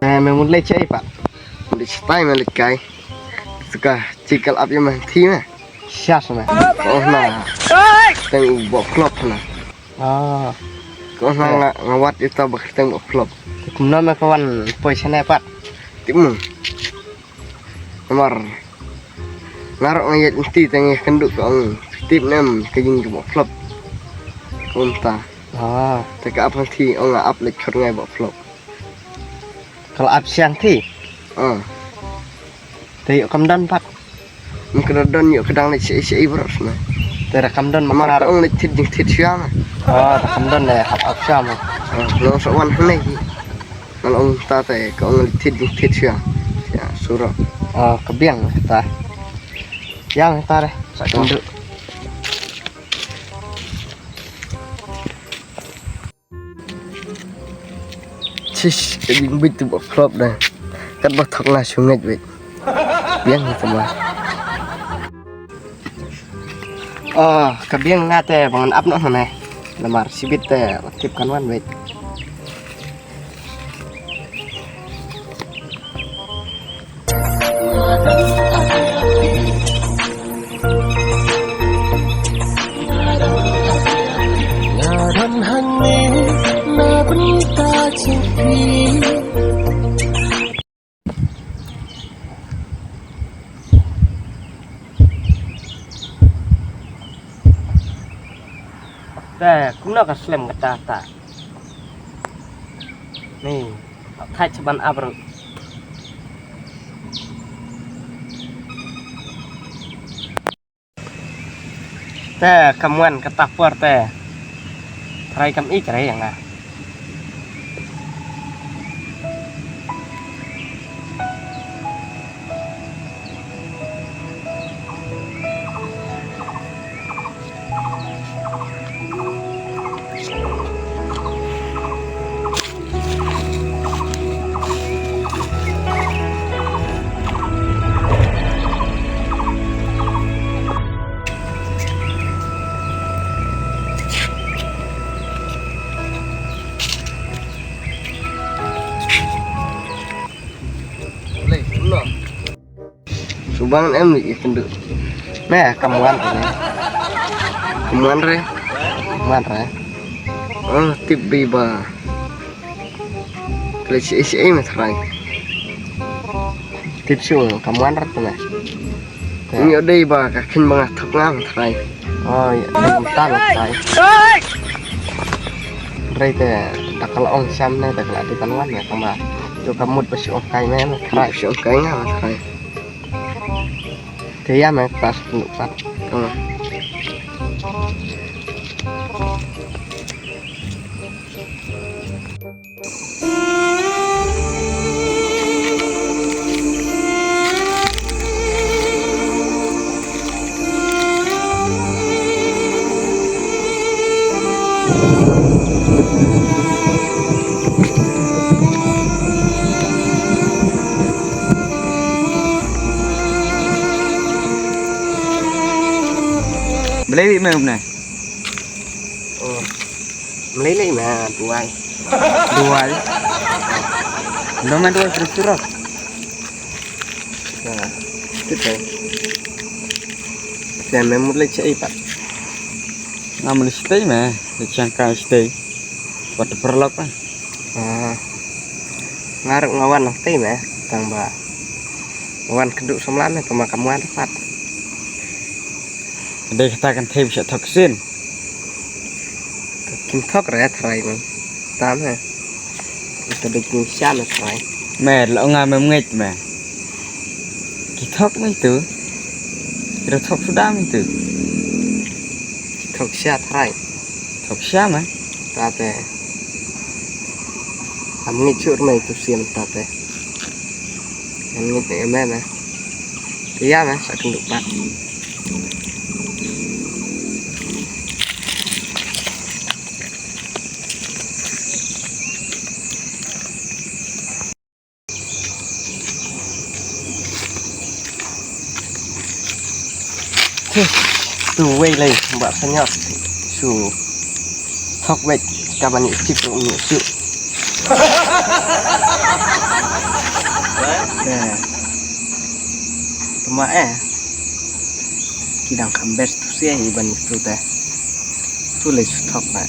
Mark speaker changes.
Speaker 1: Memang leceh pak, diceritain malik kai, suka cikal api mah timah, sias mah, oh nah, teng bok klop nah, kau nang ngawat itu bakal teng bok klop, kemudian kawan posisinya pak, timun, kemar, ngarok ngayat mesti teng kenduk kau, tip nem kejing bok klop, unta, teka apa sih, nggak upload kerja bok klop. Kalau absiang ti, tayuk kamdan pak, kamdan yuk kedang leceh beras nah, tera kamdan mana orang leceh jengtit siapa? Kamdan le absiang, lo sewan hene ki, kalau tate kau leceh jengtit siapa? Ya surau, kebiang kita, yang kita deh, sakunduk. Cis, jadi begitu buat klub dah. Kan batok lah sungai wet. Biang gitu mah. Kebiang ngate bangun up noh mana? Lemar sibit teh, tip kan wan wet. Teh, kuna kaslem kata ta. Nih, thay ceban abro. Teh, kamuan ketapur teh. Try kam ikre yang ah. Subang em nih kenduk. Nah, kamuan re. Kamuan re. Kamuan re. Tip biba. Klesi isi mas rai. Tip siu kamuan re tuh nah. Ini udah iba kakin banget thok ngang rai. Oh iya, bentar rai. Rai teh, tak kalau ong sam nih, tak kalau di tanuan ya sama. Itu kamu pasti okai men, rai pasti okai nggak rai. Dia mah pas lupa.
Speaker 2: Beli mày hôm nay
Speaker 1: Meleleh mah tuai.
Speaker 2: dua nomor dua terus
Speaker 1: Nah, gitu. Saya memang leceh pak.
Speaker 2: namun stay mah dicangkang stay buat perlok kan
Speaker 1: Ngaruk ngawan nanti mah tambah ngawan keduk semlane pemakaman tepat.
Speaker 2: để kita kan thêm sẽ thực xin
Speaker 1: Kim thóc rẻ thay mà tám ha. Kita bikin siapa thay.
Speaker 2: mẹ là ông ngài mày nghịch mẹ cái thóc mấy từ cái thóc sudah mấy từ
Speaker 1: Thóc siapa thay.
Speaker 2: thóc sao mà
Speaker 1: Tate. Kami ngicur mah itu siam tate. Yang ngit em mah. Iya mah sak kenduk pak. Tuh, way lagi, mbak senyap. su thok wet kabani chip su tuma kidang kambes tu sia iban tu ta tu le su thok na